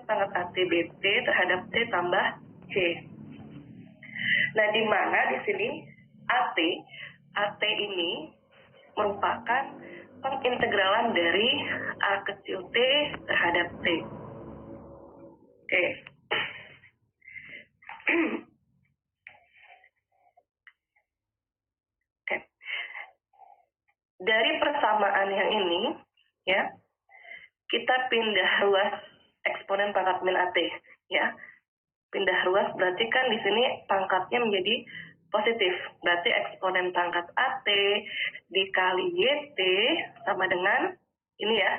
pangkat AT BT terhadap T tambah C. Nah, di mana di sini AT ini merupakan pengintegralan dari A kecil T terhadap T. Oke. Oke. Dari persamaan yang ini, ya, kita pindah ruas eksponen pangkat min AT, ya. Pindah ruas berarti kan di sini pangkatnya menjadi positif. Berarti eksponen pangkat AT dikali YT sama dengan ini ya,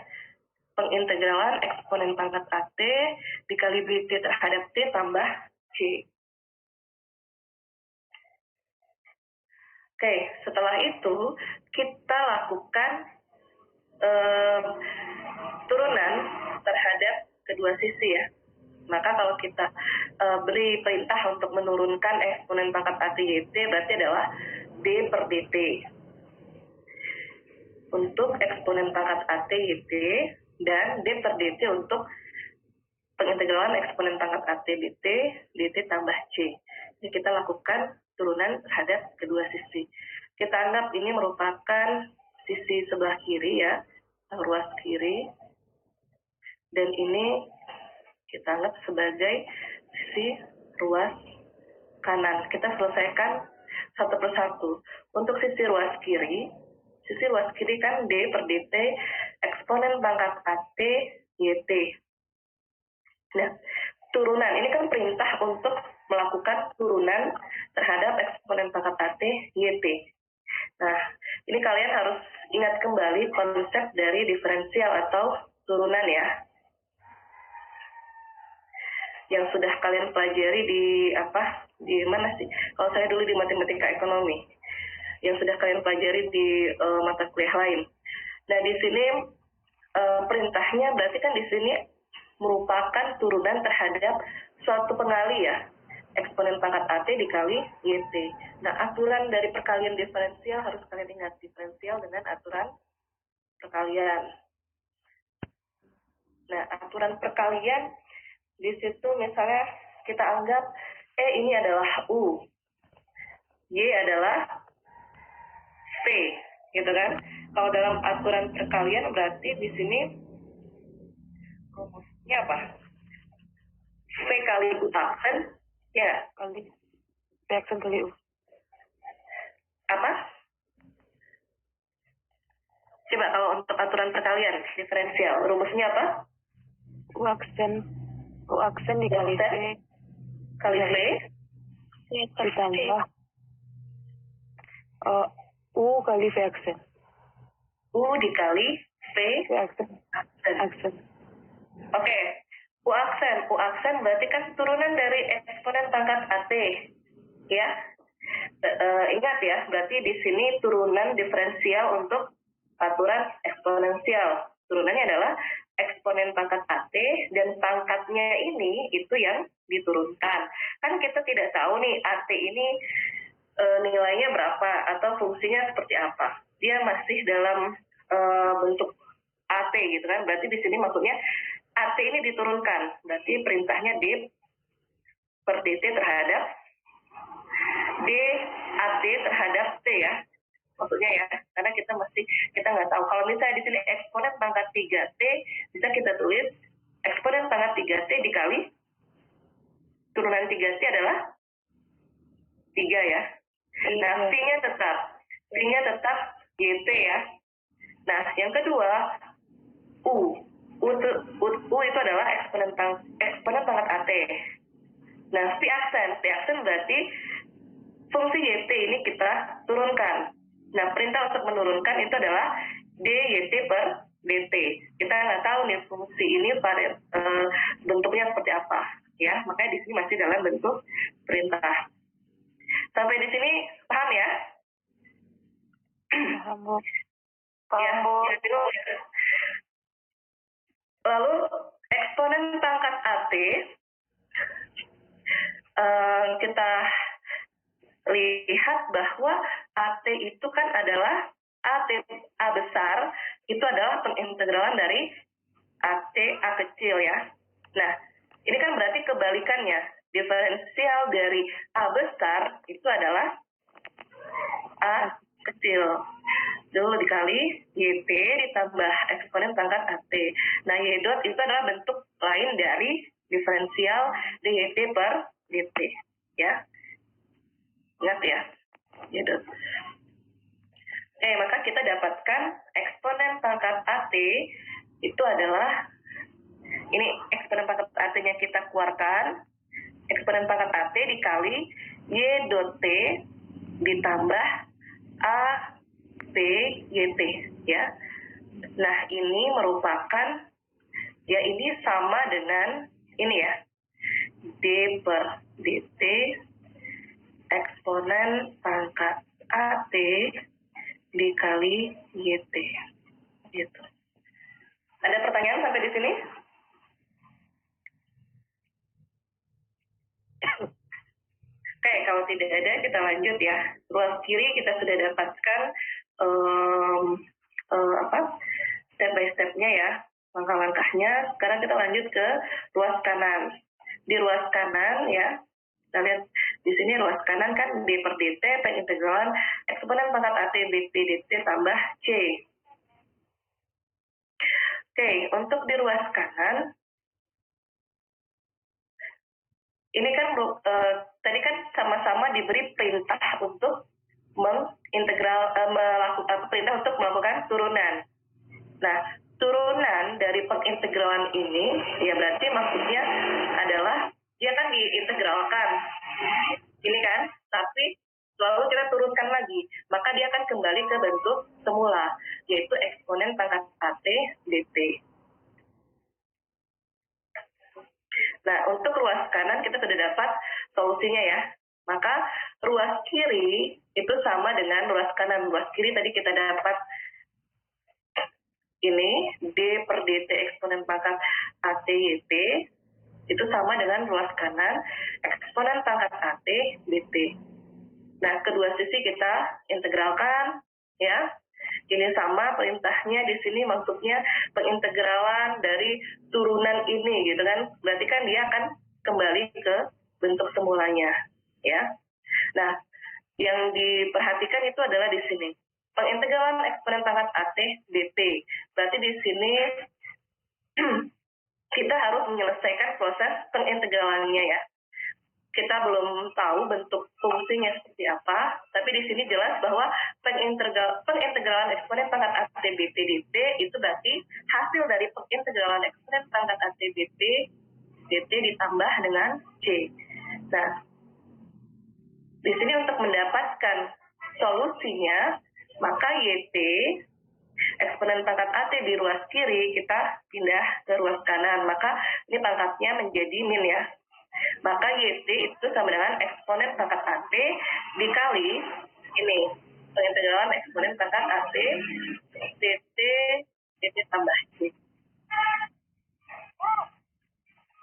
pengintegralan eksponen pangkat AT dikali BT terhadap T tambah C. Oke, setelah itu kita lakukan turunan terhadap kedua sisi ya. Maka kalau kita beri perintah untuk menurunkan eksponen pangkat AT YT berarti adalah D per DT. Untuk eksponen pangkat AT YT dan D per DT untuk pengintegralan eksponen pangkat AT BT, DT tambah C. Jadi kita lakukan turunan terhadap kedua sisi. Kita anggap ini merupakan sisi sebelah kiri ya, ruas kiri. Dan ini kita anggap sebagai sisi ruas kanan. Kita selesaikan satu persatu. Untuk sisi ruas kiri kan D per DT eksponen pangkat AT YT. Nah, turunan ini kan perintah untuk melakukan turunan terhadap eksponen pangkat AT YT. Nah, ini kalian harus ingat kembali konsep dari diferensial atau turunan ya. Yang sudah kalian pelajari di mana sih? Kalau saya dulu di matematika ekonomi, yang sudah kalian pelajari di mata kuliah lain. Nah, di sini perintahnya berarti kan di sini merupakan turunan terhadap suatu pengali ya, eksponen pangkat AT dikali YT. Nah, aturan dari perkalian diferensial harus kalian ingat, diferensial dengan aturan perkalian. Nah, aturan perkalian di situ misalnya kita anggap ini adalah U, Y adalah V, gitu kan? Kalau dalam aturan perkalian berarti di sini rumusnya apa? V kali U aksen, ya, kali V aksen kali U. Apa? Coba kalau untuk aturan perkalian diferensial, rumusnya apa? U aksen dikali V kali V ditambah U kali V aksen. U dikali V aksen. Oke. U aksen berarti kan turunan dari eksponen pangkat AT. Ya. Ingat ya, berarti di sini turunan diferensial untuk aturan eksponensial. Turunannya adalah eksponen pangkat AT dan pangkatnya ini itu yang diturunkan. Kan kita tidak tahu nih AT ini nilainya berapa atau fungsinya seperti apa. Dia masih dalam bentuk AT gitu kan. Berarti di sini maksudnya AT ini diturunkan. Berarti perintahnya D per DT terhadap D AT terhadap T ya. Maksudnya ya, karena kita nggak tahu. Kalau misalnya di sini eksponen pangkat 3T, bisa kita tulis eksponen pangkat 3T dikali turunan 3T adalah 3 ya. Nah, V-nya tetap YT ya. Nah, yang kedua, U itu adalah eksponen pangkat AT. Nah, V aksen berarti fungsi YT ini kita turunkan. Nah, perintah untuk menurunkan itu adalah DYT per DT. Kita nggak tahu nih fungsi ini pada bentuknya seperti apa, ya. Makanya di sini masih dalam bentuk perintah. Sampai di sini paham ya? Paham, Bu. Ya. Lalu eksponen pangkat AT kita lihat bahwa AT itu kan adalah A besar itu adalah pengintegralan dari A kecil ya. Nah, Ini kan berarti kebalikannya. Diferensial dari A besar itu adalah A kecil. Dulu dikali YP ditambah eksponen pangkat AT. Nah, Y dot itu adalah bentuk lain dari diferensial DYP per DT. Ya. Ingat ya. Y dot. Maka kita dapatkan eksponen pangkat AT itu adalah, ini eksponen pangkat AT-nya kita keluarkan, eksponen pangkat AT dikali Y dot T ditambah A P YT, ya. Nah, ini merupakan, ya ini sama dengan ini ya, D per DT eksponen pangkat AT dikali YT, gitu. Ada pertanyaan sampai di sini? Oke, kalau tidak ada kita lanjut ya. Ruas kiri kita sudah dapatkan step by stepnya ya, langkah-langkahnya. Sekarang kita lanjut ke ruas kanan. Di ruas kanan ya, kita lihat di sini ruas kanan kan D per DT pengintegralan eksponen pangkat AT BP DT tambah C. Oke, untuk di ruas kanan, ini kan tadi kan sama-sama diberi perintah untuk melakukan perintah untuk melakukan turunan. Nah, turunan dari pengintegralan ini, ya berarti maksudnya adalah dia kan diintegralkan, ini kan, tapi lalu kita turunkan lagi, maka dia akan kembali ke bentuk semula, yaitu eksponen pangkat AT DT. Nah, untuk ruas kanan kita sudah dapat solusinya ya. Maka ruas kiri itu sama dengan ruas kanan. Ruas kiri tadi kita dapat ini D per DT eksponen pangkat AT YT itu sama dengan ruas kanan eksponen pangkat AT DT. Nah, kedua sisi kita integralkan ya. Ini sama perintahnya di sini, maksudnya pengintegralan dari turunan ini gitu kan. Berarti kan dia akan kembali ke bentuk semulanya ya. Nah, yang diperhatikan itu adalah di sini. Pengintegralan eksponen pangkat AT DT. Berarti di sini kita harus menyelesaikan proses pengintegralannya ya. Kita belum tahu bentuk fungsinya seperti apa, tapi di sini jelas bahwa pengintegralan eksponen pangkat AT BP DT itu berarti hasil dari pengintegralan eksponen pangkat AT BP DT ditambah dengan C. Nah, di sini untuk mendapatkan solusinya, maka YT eksponen pangkat AT di ruas kiri kita pindah ke ruas kanan, maka ini pangkatnya menjadi min ya. Maka YT itu sama dengan eksponen pangkat AT dikali ini pengintegralan eksponen pangkat AT DT tambah C.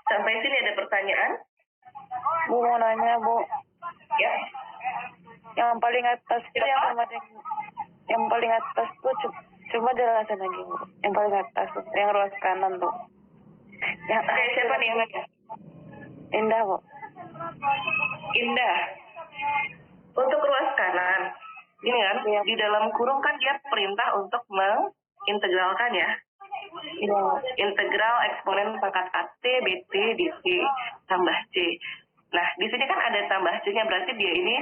Sampai sini ada pertanyaan? Bu mau nanya Bu. Ya. Yang paling atas itu yang paling atas tuh cuma jelasin lagi Bu. Yang paling atas tuh, yang ruas kanan tuh. Yang Oke, siapa nih yang nanya? Indah Bu. Indah. Untuk ruas kanan, ini kan Ya. di dalam kurung kan dia perintah untuk mengintegralkan ya. Iya. Integral eksponen pangkat AT BT DT tambah C. Nah, di sini kan ada tambah C-nya, berarti dia ini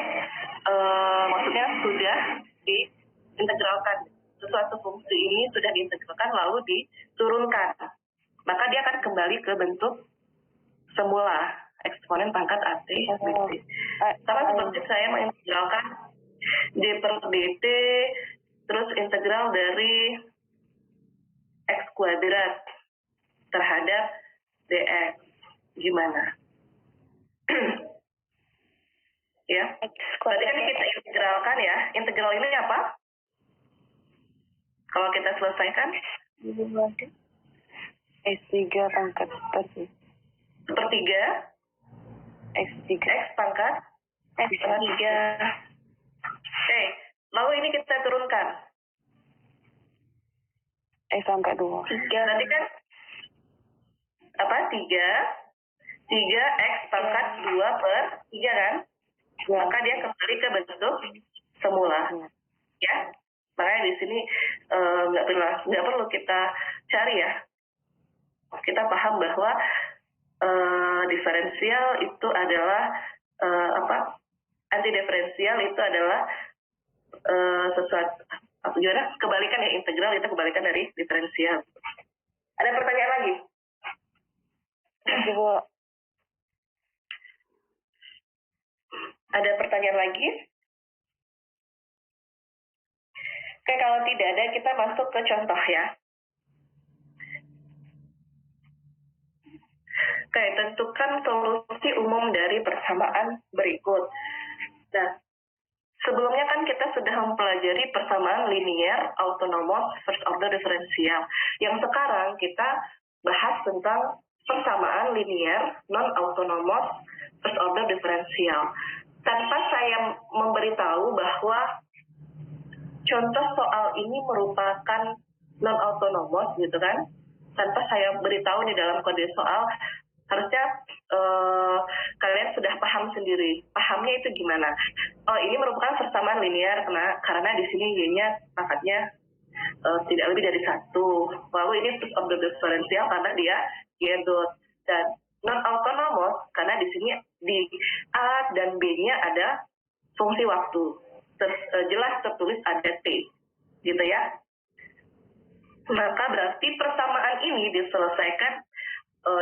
maksudnya sudah diintegralkan. Sesuatu fungsi ini sudah diintegralkan lalu diturunkan. Maka dia akan kembali ke bentuk semula eksponen pangkat AT BT. Sama seperti saya mengintegralkan D per DT, terus integral dari X kuadrat terhadap DX. Gimana? Ya, berarti kan kita integralkan ya. Integral ini apa? Kalau kita selesaikan? S3 pangkat sepertiga X3 X pangkat X3. Oke, lalu ini kita turunkan. X pangkat 2. Berarti kan apa? 3 3x pangkat 2 per 3 kan? Ya. Maka dia kembali ke bentuk semula. Ya. Makanya di sini nggak perlu kita cari ya. Kita paham bahwa diferensial itu adalah antidiferensial itu adalah sesuatu gimana? Kebalikan ya, integral itu kebalikan dari diferensial. Ada pertanyaan lagi? Coba. Ada pertanyaan lagi? Oke, kalau tidak ada, kita masuk ke contoh ya. Oke, tentukan solusi umum dari persamaan berikut. Nah, sebelumnya kan kita sudah mempelajari persamaan linear, autonomous, first order diferensial. Yang sekarang kita bahas tentang persamaan linear, non-autonomous, first order diferensial. Tanpa saya memberitahu bahwa contoh soal ini merupakan non-autonomous gitu kan, tanpa saya beritahu di dalam kode soal, harusnya kalian sudah paham sendiri. Pahamnya itu gimana? Oh, ini merupakan persamaan linear karena di sini y-nya pangkatnya tidak lebih dari 1. Lalu ini first order diferensial karena dia y dot, dan non autonomous karena di sini di A dan B-nya ada fungsi waktu. Jelas tertulis ada T. Gitu ya. Maka berarti persamaan ini diselesaikan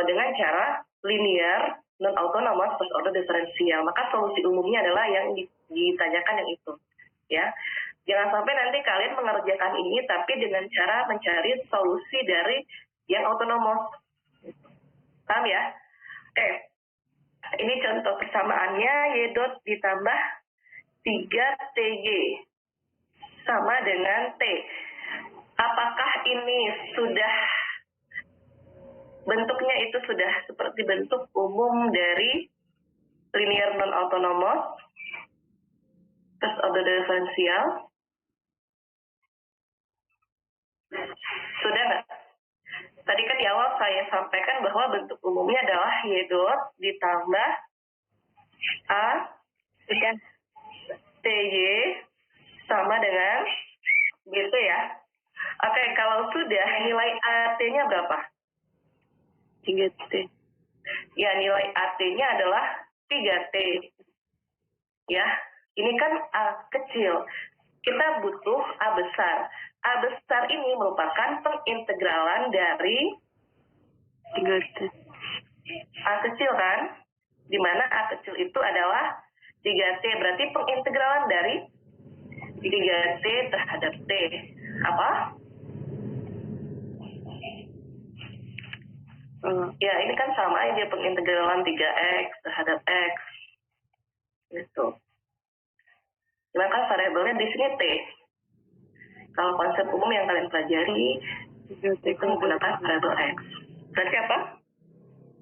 dengan cara linear, non-autonomous, first order diferensial. Maka solusi umumnya adalah yang ditanyakan yang itu. Ya, jangan sampai nanti kalian mengerjakan ini, tapi dengan cara mencari solusi dari yang autonomous. Paham ya? Oke, ini contoh persamaannya, y dot ditambah 3TY sama dengan T. Apakah ini sudah bentuknya itu sudah seperti bentuk umum dari linear non-autonomous, first order diferensial? Sudah nggak? Tadi kan di awal saya sampaikan bahwa bentuk umumnya adalah y dot ditambah a ty sama dengan gitu ya. Oke, kalau sudah, nilai AT-nya berapa? 3T. Ya, nilai AT-nya adalah 3T. Ya, ini kan A kecil. Kita butuh A besar. A besar ini merupakan pengintegralan dari 3T. A kecil kan? Di mana A kecil itu adalah 3T. Berarti pengintegralan dari 3T terhadap T. Apa? Ya, ini kan sama aja pengintegralan 3X terhadap X. Gitu. Cuma kan variabelnya di sini T. Kalau konsep umum yang kalian pelajari, 3T itu menggunakan variabel X. Berarti apa?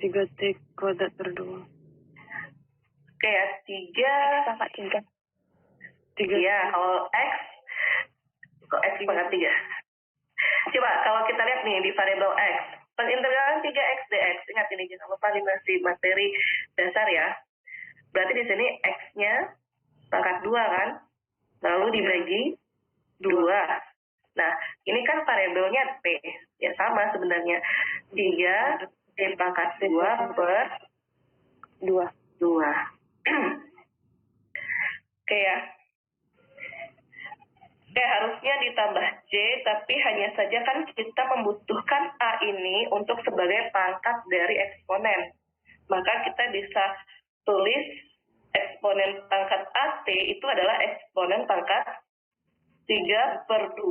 3T kuadrat per 2. Oke ya, 3. Iya, kalau X pangkat 3. Coba kalau kita lihat nih di variabel X, pengintegralan 3X dx, ingat ini jangan lupa di materi dasar ya. Berarti di sini X-nya pangkat 2 kan, lalu dibagi 2. Nah, ini kan variabelnya P, ya sama sebenarnya. 3 T pangkat 2 per 2. Oke ya. Oke, harusnya ditambah J, tapi hanya saja kan kita membutuhkan A ini untuk sebagai pangkat dari eksponen. Maka kita bisa tulis eksponen pangkat AT itu adalah eksponen pangkat 3 per 2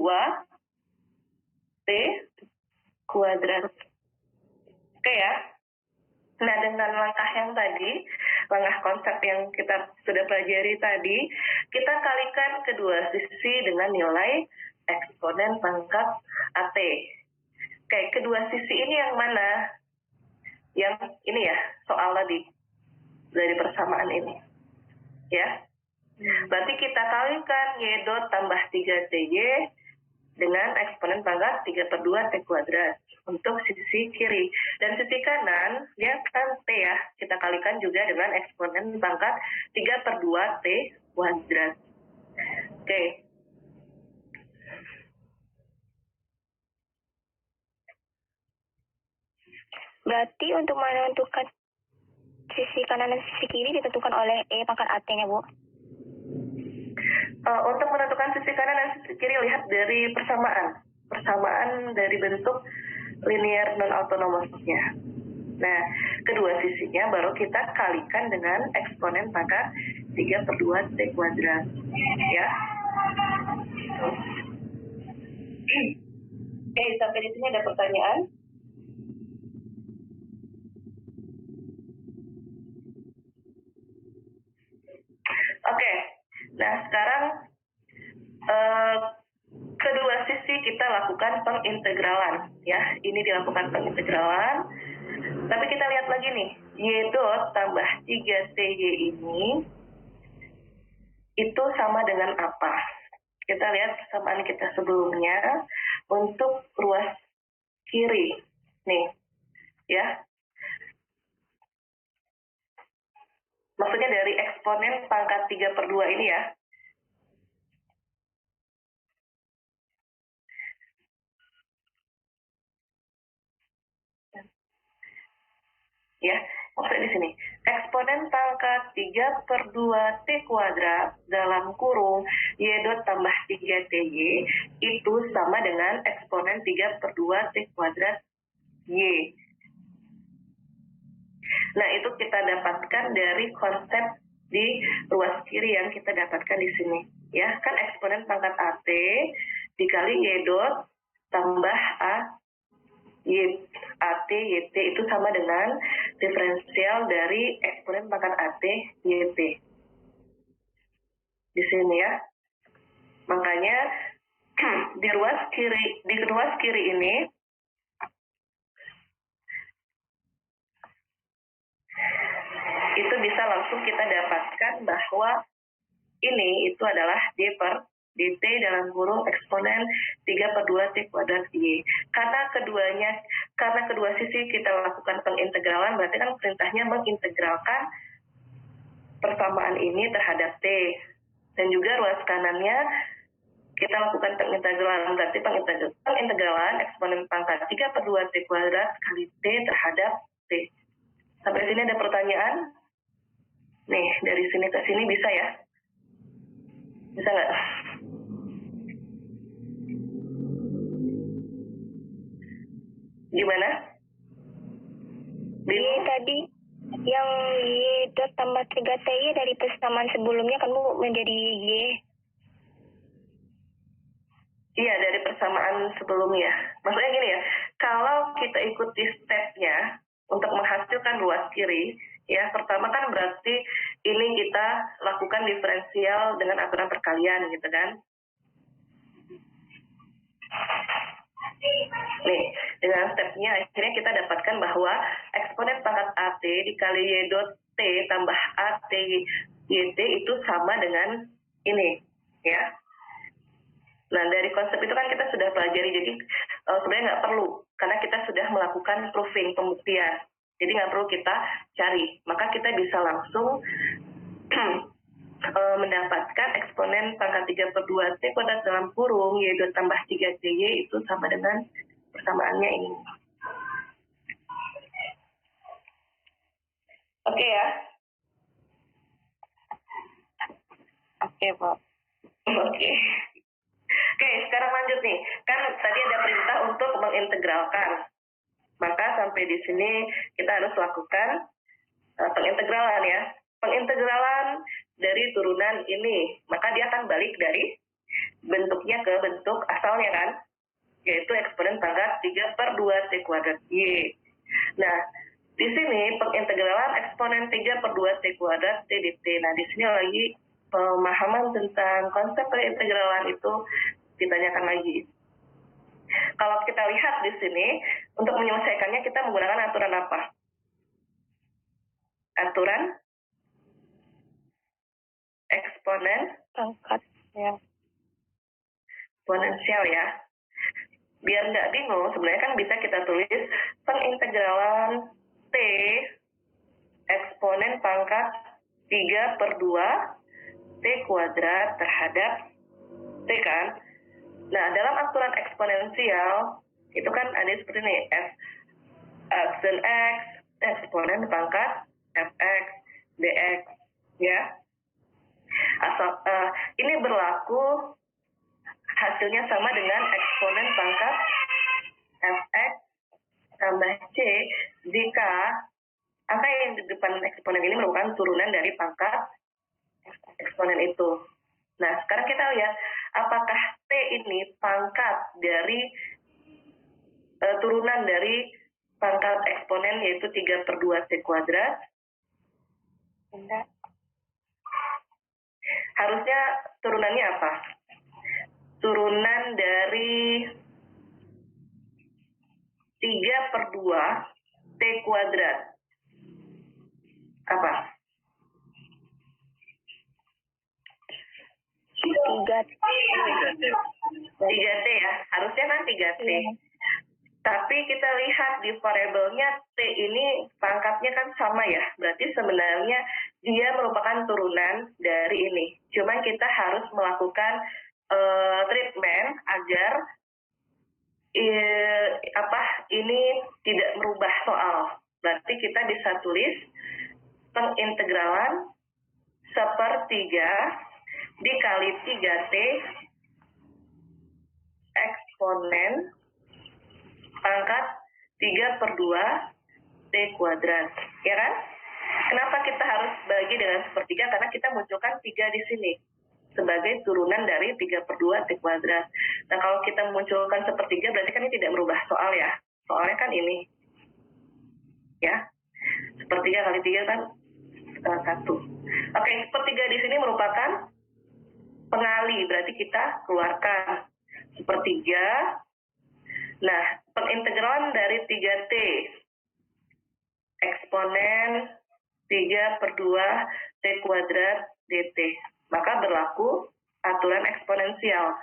T kuadrat. Oke ya. Nah, dengan langkah yang tadi, langkah konsep yang kita sudah pelajari tadi, kita kalikan kedua sisi dengan nilai eksponen pangkat AT. Oke, kedua sisi ini yang mana? Yang ini ya, soal tadi, dari persamaan ini. Ya. Berarti kita kalikan y dot tambah 3ty dengan eksponen pangkat 3 per 2 T kuadrat untuk sisi kiri. Dan sisi kanan, dia kan T ya, kita kalikan juga dengan eksponen pangkat 3 per 2 T kuadrat. Oke. Berarti untuk menentukan sisi kanan dan sisi kiri ditentukan oleh E pangkat AT-nya, Bu? Untuk menentukan sisi kanan dan sisi kiri, lihat dari persamaan dari bentuk linear non-autonomosnya. Nah, kedua sisinya baru kita kalikan dengan eksponen pangkat 3 per 2 T kuadrat. Ya. Oke, sampai di sini ada pertanyaan? Oke, nah sekarang kedua sisi kita lakukan pengintegralan, ya. Ini dilakukan pengintegralan. Tapi kita lihat lagi nih, y dot tambah 3ty ini itu sama dengan apa? Kita lihat persamaan kita sebelumnya untuk ruas kiri, nih, ya. Maksudnya dari eksponen pangkat 3 per 2 ini ya. Ya, maksudnya di sini. Eksponen pangkat 3 per 2 T kuadrat dalam kurung Y dot tambah 3TY itu sama dengan eksponen 3 per 2 T kuadrat Y. Nah, itu kita dapatkan dari konsep di ruas kiri yang kita dapatkan di sini. Ya, kan eksponen pangkat AT dikali Y dot tambah AT YT itu sama dengan diferensial dari eksponen pangkat AT YT. Di sini ya. Makanya di ruas kiri ini itu bisa langsung kita dapatkan bahwa ini itu adalah D per dt dalam kurung eksponen 3 per 2 T kuadrat Y. Karena kedua sisi kita lakukan pengintegralan, berarti kan perintahnya mengintegralkan persamaan ini terhadap T. Dan juga ruas kanannya kita lakukan pengintegralan, berarti pengintegralan eksponen pangkat 3 per 2 T kuadrat kali T terhadap T. Sampai sini ada pertanyaan? Nih, dari sini ke sini bisa ya? Bisa nggak? Gimana? Y tadi yang Y dot tambah 3TY dari persamaan sebelumnya kan Bu menjadi Y. Iya, dari persamaan sebelumnya. Maksudnya gini ya, kalau kita ikuti stepnya untuk menghasilkan ruas kiri, ya pertama kan berarti ini kita lakukan diferensial dengan aturan perkalian gitu kan. Nih, dengan stepnya akhirnya kita dapatkan bahwa eksponen pangkat AT dikali Y dot T tambah AT YT itu sama dengan ini, ya. Nah, dari konsep itu kan kita sudah pelajari, jadi sebenarnya nggak perlu, karena kita sudah melakukan proving, pembuktian. Jadi nggak perlu kita cari, maka kita bisa langsung mendapatkan eksponen pangkat 3 per 2 T kuadrat dalam kurung Y dot tambah 3TY itu sama dengan persamaannya ini. Oke ya? Oke, Pak. Oke. Oke, sekarang lanjut nih. Kan tadi ada perintah untuk mengintegralkan. Maka sampai di sini kita harus lakukan pengintegralan ya. Pengintegralan dari turunan ini, maka dia akan balik dari bentuknya ke bentuk asalnya kan, yaitu eksponen pangkat 3 per 2 T kuadrat Y. Nah, di sini pengintegralan eksponen 3 per 2 T kuadrat T dt. Nah, di sini lagi pemahaman tentang konsep pengintegralan itu ditanyakan lagi. Kalau kita lihat di sini, untuk menyelesaikannya kita menggunakan aturan apa? Aturan eksponen Pangkat, ya. eksponensial ya. Biar nggak bingung, sebenarnya kan bisa kita tulis pengintegralan T eksponen pangkat 3/2 T kuadrat terhadap T kan. Nah, dalam aturan eksponensial, itu kan ada seperti ini, f dan x, eksponen pangkat fx, dx, ya. Ini berlaku hasilnya sama dengan eksponen pangkat fx tambah c jika angka yang di depan eksponen ini merupakan turunan dari pangkat eksponen itu. Nah, sekarang kita lihat apakah t ini pangkat dari turunan dari pangkat eksponen yaitu 3/2 t kuadrat. Enggak. Harusnya turunannya apa? Turunan dari 3/2 T kuadrat. Apa? 3T ya. Harusnya kan 3T. Tapi kita lihat di variabelnya T ini pangkatnya kan sama ya. Berarti sebenarnya dia merupakan turunan dari ini. Cuman kita harus melakukan treatment agar ini tidak merubah soal. Berarti kita bisa tulis pengintegralan 1/3 dikali 3T eksponen pangkat 3/2 T kuadrat. Ya kan? Kenapa kita harus bagi dengan 1/3? Karena kita munculkan 3 di sini sebagai turunan dari 3/2 T kuadrat. Nah, kalau kita munculkan 1/3 berarti kan ini tidak merubah soal ya. Soalnya kan ini. Ya. 1/3 kali 3 kan 1. Oke, 1/3 di sini merupakan pengali. Berarti kita keluarkan 1/3. Nah, pengintegralan dari 3T eksponen 3/2 T kuadrat dt. Maka berlaku aturan eksponensial.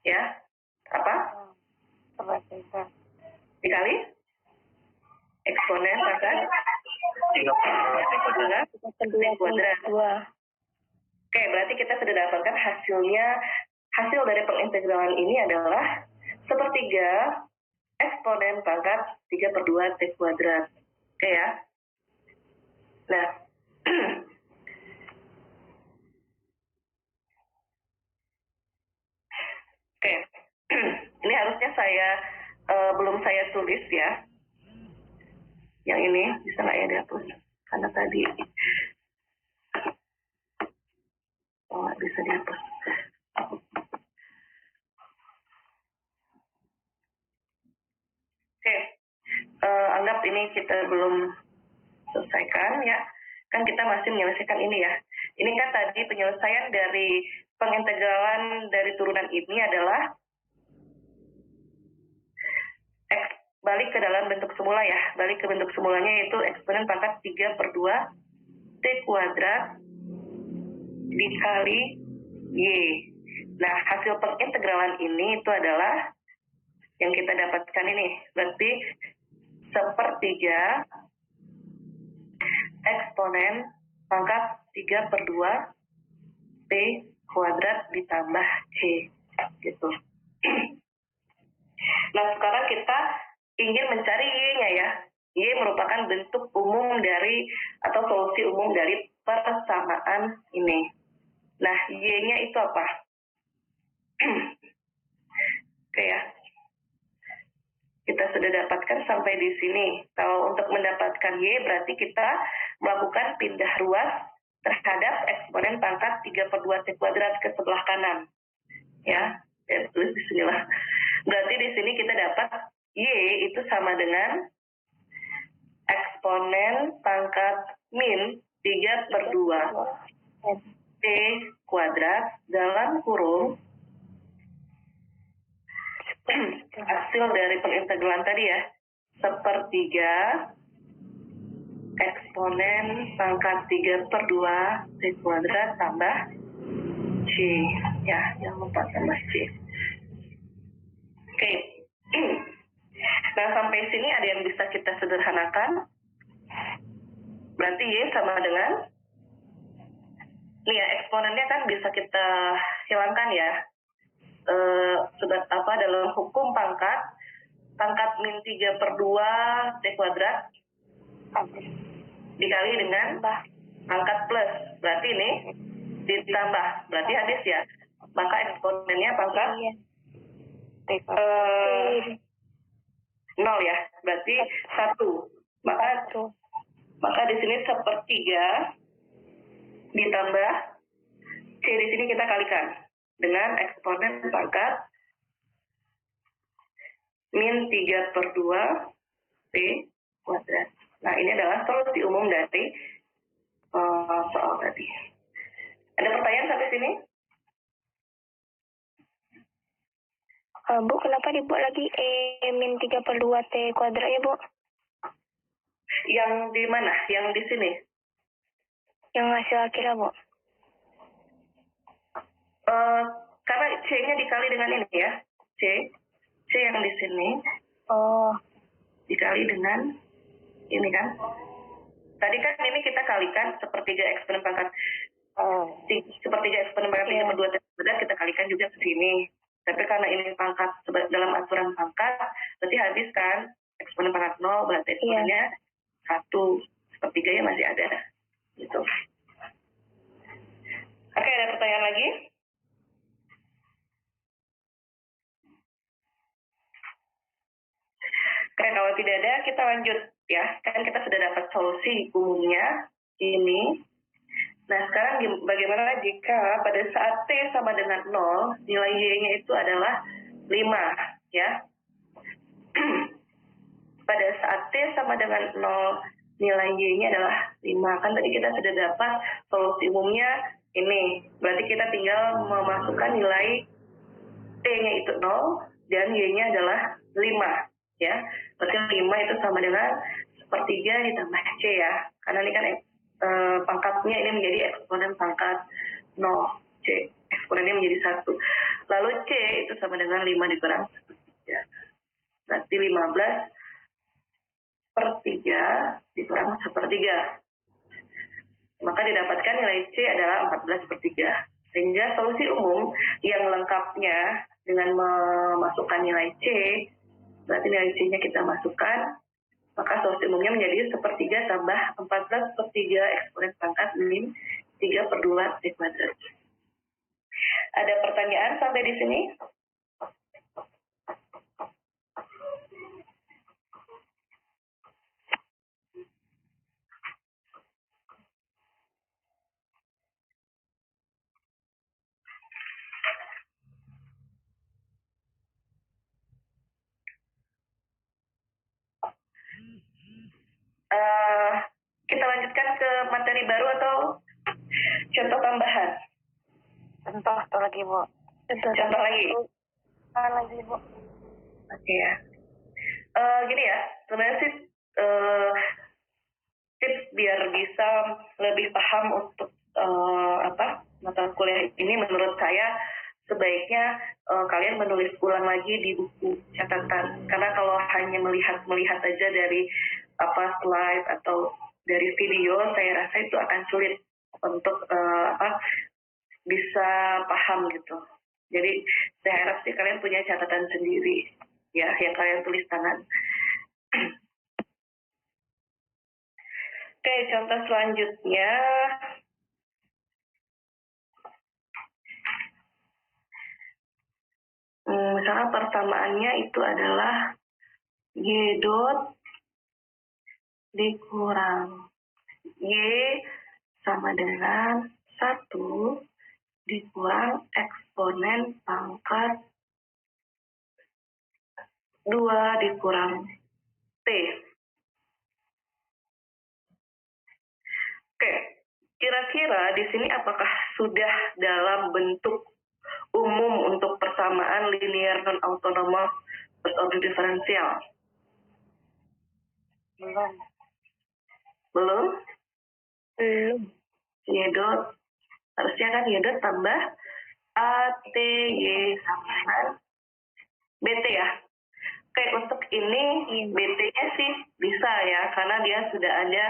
Ya, apa? Dikali eksponen pangkat 3/2 T kuadrat. Oke, berarti kita sudah dapatkan hasil dari pengintegralan ini adalah 1/3 eksponen pangkat 3/2 T kuadrat. Oke ya. Nah, oke. Ini harusnya belum saya tulis ya. Yang ini bisa nggak ya dihapus? Karena tadi nggak bisa dihapus. Oke, anggap ini kita belum selesaikan ya. Kan kita masih menyelesaikan ini ya. Ini kan tadi penyelesaian dari pengintegralan dari turunan ini adalah balik ke dalam bentuk semula ya. Balik ke bentuk semulanya yaitu eksponen pangkat 3/2 T kuadrat dikali Y. Nah, hasil pengintegralan ini itu adalah yang kita dapatkan ini. Berarti 1/3 eksponen pangkat 3/2 T kuadrat ditambah C. Gitu. Nah, sekarang kita ingin mencari Y-nya ya. Y merupakan bentuk umum dari atau solusi umum dari persamaan ini. Nah, Y-nya itu apa? Oke ya. Kita sudah dapatkan sampai di sini. Kalau untuk mendapatkan Y berarti kita melakukan pindah ruas terhadap eksponen pangkat 3/2 T kuadrat ke sebelah kanan. Ya, tulis di sinilah. Berarti di sini kita dapat Y itu sama dengan eksponen pangkat min 3/2 T kuadrat dalam kurung hasil dari pengintegralan tadi ya 1/3 eksponen pangkat 3/2 T kuadrat tambah C. Ya, yang 4 tambah C. Oke. Nah, sampai sini ada yang bisa kita sederhanakan. Berarti Y sama dengan, nih ya, eksponennya kan bisa kita hilangkan ya. Dalam hukum pangkat min 3/2 T kuadrat dikali dengan pangkat plus. Berarti ini ditambah. Berarti habis ya. Maka eksponennya pangkat 0 ya. Berarti 1. Maka di sini 1/3 ditambah C di sini kita kalikan dengan eksponen pangkat min 3/2 T kuadrat. Nah, ini adalah solusi umum dari soal tadi. Ada pertanyaan sampai sini? Bu, kenapa dibuat lagi min 3/2 T kuadrat ya, Bu? Yang di mana? Yang di sini? Yang hasil akhirnya, Bu. Karena C-nya dikali dengan ini ya. C yang di sini. Oh. Dikali dengan ini kan. Tadi kan ini kita kalikan 1/3 eksponen pangkat 1/3 eksponen pangkat 3/2 T kuadrat kita kalikan juga ke sini. Tapi karena ini pangkat dalam aturan pangkat, berarti habis kan eksponen pangkat 0, berarti eksponennya 1. 1/3-nya masih ada. Gitu. Oke, ada pertanyaan lagi? Oke, kalau tidak ada, kita lanjut ya. Kan kita sudah dapat solusi umumnya ini. Nah, sekarang bagaimana jika pada saat T sama dengan 0, nilai Y-nya itu adalah 5, ya. Pada saat T sama dengan 0, nilai Y-nya adalah 5. Kan tadi kita sudah dapat solusi umumnya ini. Berarti kita tinggal memasukkan nilai T-nya itu 0 dan Y-nya adalah 5, ya. Berarti 5 itu sama dengan 1/3 ditambah C ya. Karena ini kan pangkatnya ini menjadi eksponen pangkat 0. C. Eksponennya menjadi 1. Lalu C itu sama dengan 5 dikurang 1/3. Berarti 15/3 dikurang 1/3. Maka didapatkan nilai C adalah 14/3. Sehingga solusi umum yang lengkapnya dengan memasukkan nilai C, berarti nilai C-nya kita masukkan, maka solusi umumnya menjadi 1/3 tambah 14/3 eksponen pangkat min 3/2 T kuadrat. Ada pertanyaan sampai di sini? Kita lanjutkan ke materi baru atau contoh tambahan? Contoh lagi, Bu. Contoh lagi? Lagi, Bu. Oke ya. Gini ya, sebenarnya sih tips biar bisa lebih paham untuk mata kuliah ini, menurut saya sebaiknya kalian menulis ulang lagi di buku catatan. Karena kalau hanya melihat aja dari slide atau dari video, saya rasa itu akan sulit untuk bisa paham gitu. Jadi saya harap sih kalian punya catatan sendiri ya, yang kalian tulis tangan. Oke, contoh selanjutnya. Misalnya persamaannya itu adalah Y dot dikurang Y sama dengan 1 dikurang eksponen pangkat 2 dikurang T. Oke, kira-kira di sini apakah sudah dalam bentuk umum untuk persamaan linear non-autonomous first order diferensial? Belum? Y dot, harusnya kan Y dot tambah ATY sama dengan BT ya. Oke, untuk ini BT-nya sih bisa ya, karena dia sudah ada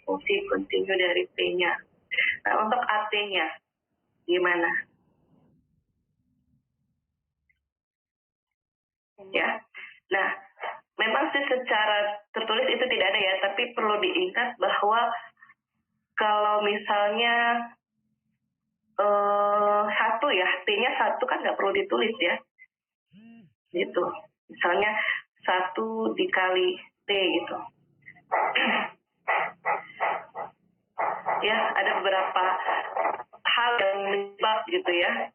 fungsi kontinu dari P-nya. Nah, untuk AT-nya gimana? Ya, nah memang sih secara tertulis itu tidak ada ya, tapi perlu diingat bahwa kalau misalnya satu ya, T-nya satu kan nggak perlu ditulis ya, gitu. Misalnya 1 dikali T gitu. Ya, ada beberapa hal yang menyebab gitu ya.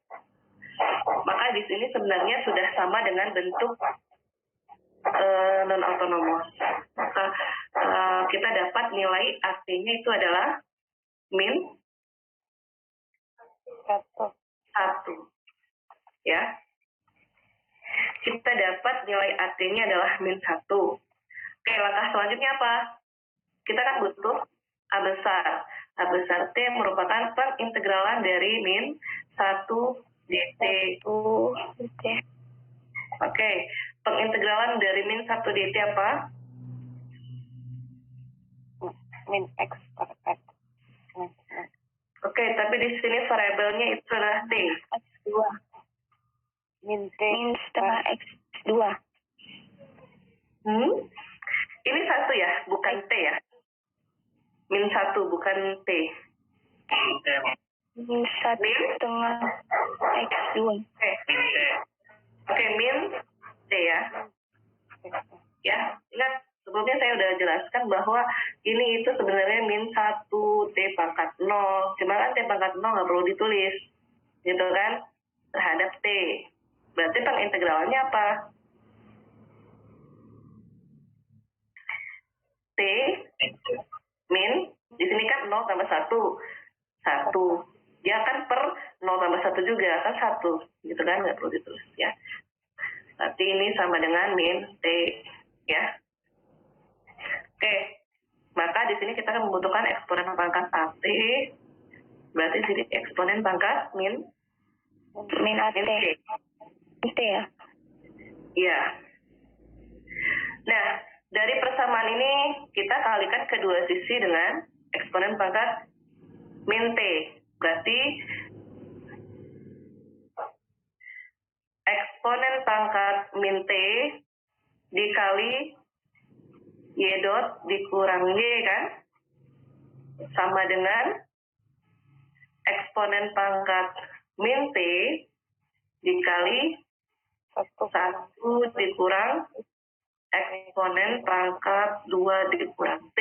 Maka di sini sebenarnya sudah sama dengan bentuk non autonomous. Maka kita dapat nilai AT-nya itu adalah min 1. Ya. Kita dapat nilai AT-nya adalah min 1. Oke, langkah selanjutnya apa? Kita kan butuh A besar. A besar T merupakan pengintegralan dari min 1 dt. Oke, pengintegralan dari min 1 dt apa? Min X per X. Oke, tapi di sini variabelnya itu adalah T. X2. Min T. Min setengah X2. Ini 1 ya, bukan T ya. Min 1, bukan T. Min 1/2 X2. Oke, min T ya. Ya, ingat sebelumnya saya udah jelaskan bahwa ini itu sebenarnya min 1 T pangkat 0. Cuma kan T pangkat 0 nggak perlu ditulis. Gitu kan? Terhadap T. Berarti pengintegralannya apa? T min, di sini kan 0 tambah 1. 1. Dia kan per 0 tambah 1 juga, kan 1. Gitu kan? Nggak perlu ditulis ya. Berarti ini sama dengan min T. Ya. Oke. Maka di sini kita akan membutuhkan eksponen pangkat AT. Berarti di sini eksponen pangkat min AT. T ya? Iya. Nah, dari persamaan ini kita kalikan kedua sisi dengan eksponen pangkat min T. Berarti eksponen pangkat min T dikali Y dot dikurang Y kan? Sama dengan eksponen pangkat min T dikali 1 dikurang eksponen pangkat 2 dikurang T.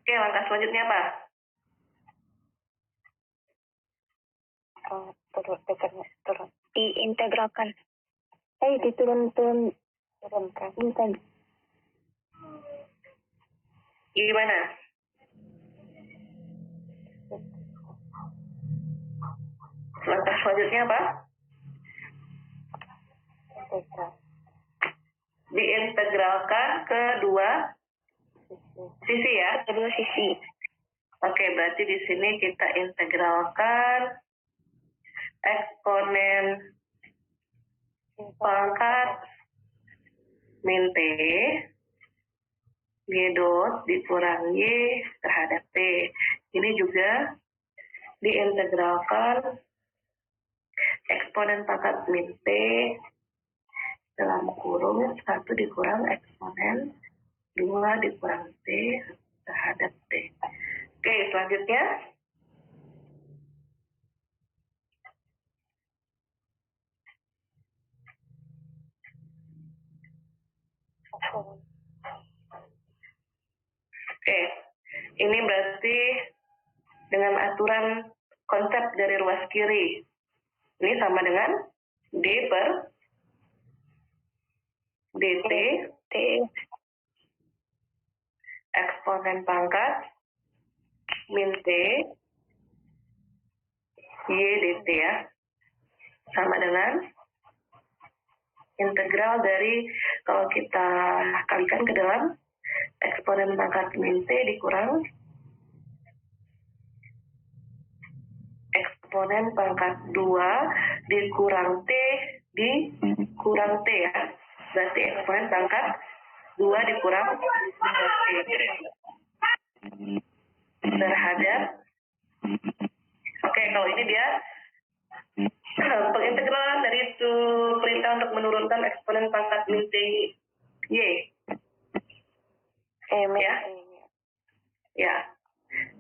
Oke, langkah selanjutnya apa? Turun. Diintegralkan. Diturunkan. Gimana? Langkah selanjutnya apa? Diintegralkan ke dua sisi ya. Kedua sisi. Oke, berarti di sini kita integralkan eksponen pangkat min T Y dot dikurang Y terhadap T. Ini juga diintegralkan eksponen pangkat min T dalam kurung 1 dikurang eksponen 2 dikurang T terhadap T. Oke, selanjutnya. Oke, ini berarti dengan aturan konsep dari ruas kiri. Ini sama dengan D per dt T. eksponen pangkat min T Y dt ya. Sama dengan integral dari, kalau kita kalikan ke dalam eksponen pangkat min T dikurang eksponen pangkat 2 dikurang T dikurang T ya. Berarti eksponen pangkat 2 dikurang 2T terhadap, oke, kalau ini dia pengintegralan dari itu perintah untuk menurunkan eksponen pangkat min T Y. Ya,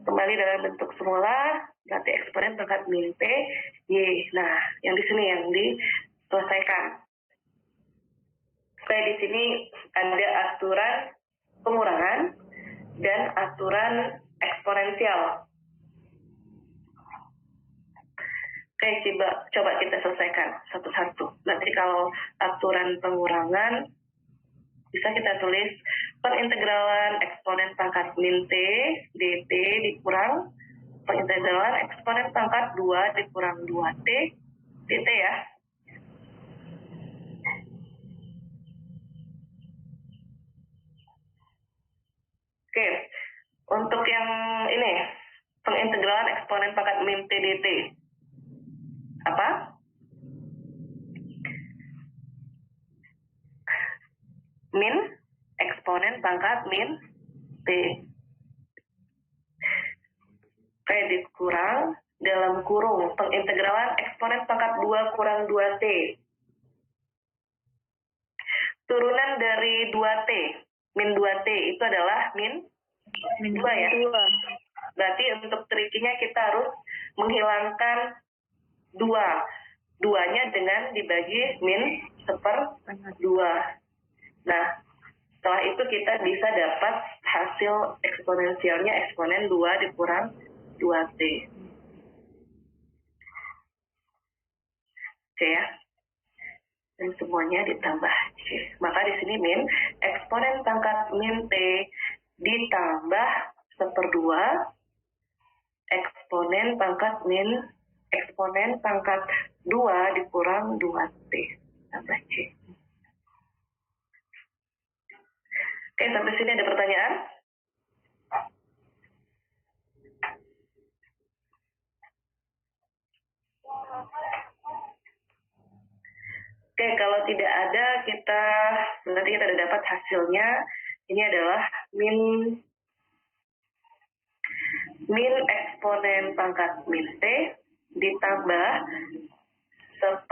kembali dalam bentuk semula, berarti eksponen pangkat min T Y. Nah, yang di sini yang diselesaikan. Oke, di sini ada aturan pengurangan dan aturan eksponensial. Oke, coba kita selesaikan satu-satu. Nanti kalau aturan pengurangan, bisa kita tulis pengintegralan eksponen pangkat min T dt dikurang pengintegralan eksponen pangkat 2 dikurang 2T dt ya. Oke, untuk yang ini, pengintegralan eksponen pangkat min T dt. Apa? Min eksponen pangkat min T. P dikurang dalam kurung pengintegralan eksponen pangkat 2 kurang 2T. Turunan dari 2T, min 2T itu adalah min 2 ya. Berarti untuk trikinya kita harus menghilangkan 2. 2-nya dengan dibagi min 1/2. Nah, setelah itu kita bisa dapat hasil eksponensialnya eksponen 2 dikurang 2T. Oke ya. Dan semuanya ditambah C. Maka di sini min eksponen pangkat min T ditambah 1/2 eksponen pangkat 2 dikurang 2T tambah C. Oke, sampai sini ada pertanyaan? Oke, kalau tidak ada, berarti kita sudah dapat hasilnya. Ini adalah min eksponen pangkat min T ditambah 1/2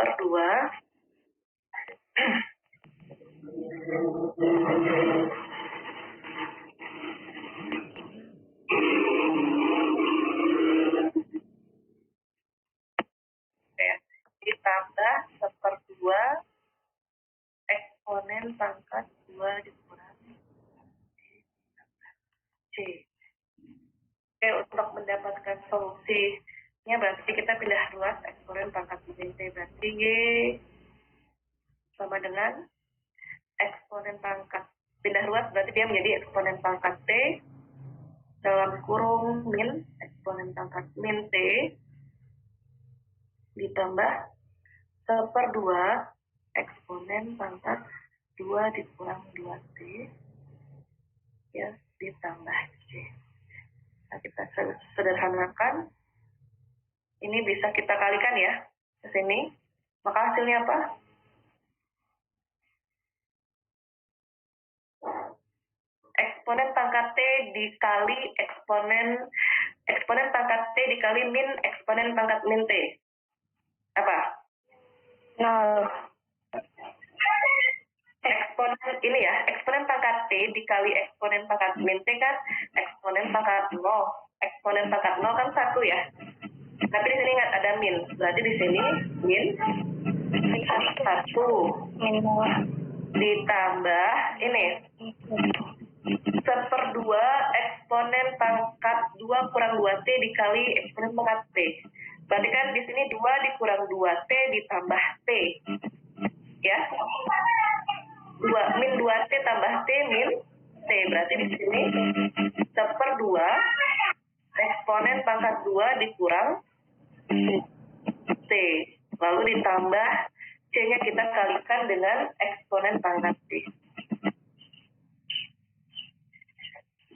ditambah 1/2 eksponen pangkat 2 dikurang C. Oke, untuk mendapatkan solusinya berarti kita pindah ruas eksponen pangkat min T, berarti Y sama dengan eksponen pangkat, pindah ruas berarti dia menjadi eksponen pangkat T dalam kurung min eksponen pangkat min T ditambah 1/2 eksponen pangkat 2 dikurang 2T ya ditambah C. Nah, kita sederhanakan. Ini bisa kita kalikan ya ke sini. Maka hasilnya apa? Eksponen pangkat T dikali eksponen pangkat T dikali min eksponen pangkat min T. Apa? 0. Eksponen pangkat T dikali eksponen pangkat min T kan eksponen pangkat 0. Eksponen pangkat 0 kan 1 ya. Tapi di sini ingat ada min. Berarti di sini min 1 ditambah ini 1/2 eksponen pangkat 2 kurang 2T dikali eksponen pangkat T. Berarti kan di sini 2 dikurang 2T ditambah T. Ya. Min 2T tambah T min T. Berarti di sini 1/2 eksponen pangkat 2 dikurang T. Lalu ditambah C-nya kita kalikan dengan eksponen pangkat T.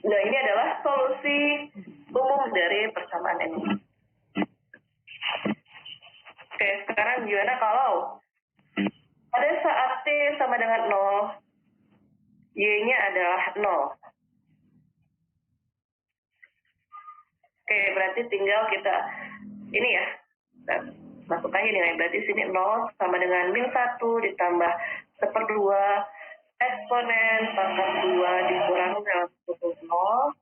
Nah, ini adalah solusi umum dari persamaan ini. Oke, sekarang gimana kalau pada saat T sama dengan 0, Y-nya adalah 0. Oke, berarti tinggal kita, ini ya, masuk aja nilai. Berarti sini 0 sama dengan min 1 ditambah 1/2 eksponen pangkat 2 dikurangi dalam bentuk 0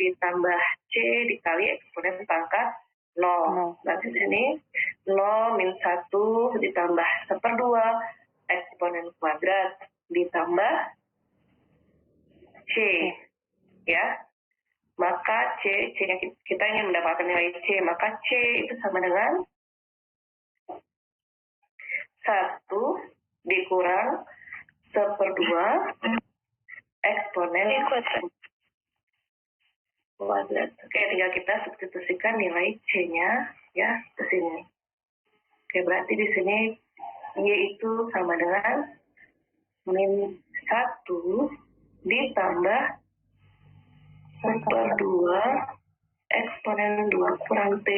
ditambah C dikali eksponen pangkat 0. Berarti sini 0 min 1 ditambah 1/2 eksponen kuadrat ditambah C. Ya. Maka C-nya kita ingin mendapatkan nilai C. Maka C itu sama dengan 1 dikurang 1/2 eksponen kuadrat. Oke, tinggal kita substitusikan nilai C-nya ya ke sini. Oke, berarti di sini Y itu sama dengan min 1 ditambah 1/2 eksponen 2 kurang T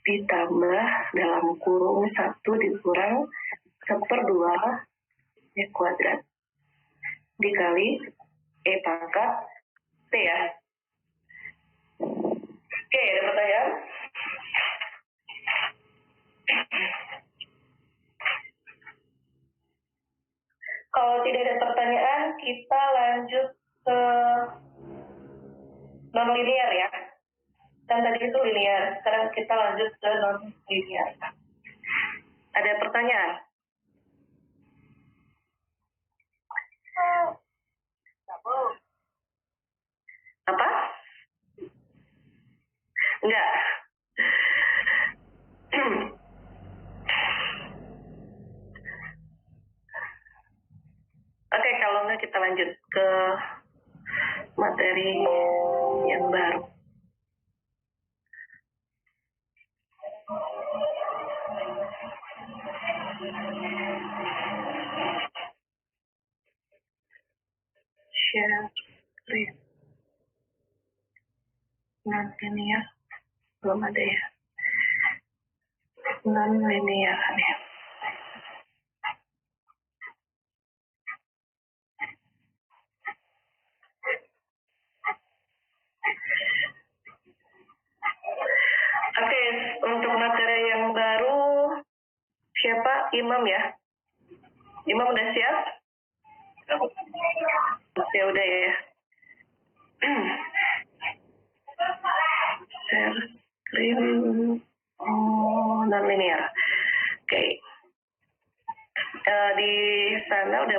ditambah dalam kurung 1 dikurang 1/2 Y kuadrat dikali E pangkat T ya. Oke, ada pertanyaan? Kalau tidak ada pertanyaan, kita lanjut ke non-linear ya. Kan tadi itu linear, sekarang kita lanjut ke non-linear. Ada pertanyaan? Apa? Enggak. Oke, kalau enggak kita lanjut ke materi yang baru. Share screen. Non-linear belum ada ya. Non-linear ya. Oke, untuk materi yang baru siapa? Imam ya? Imam udah siap? Ya udah ya. Share screen non-linear. Oke. Di sana udah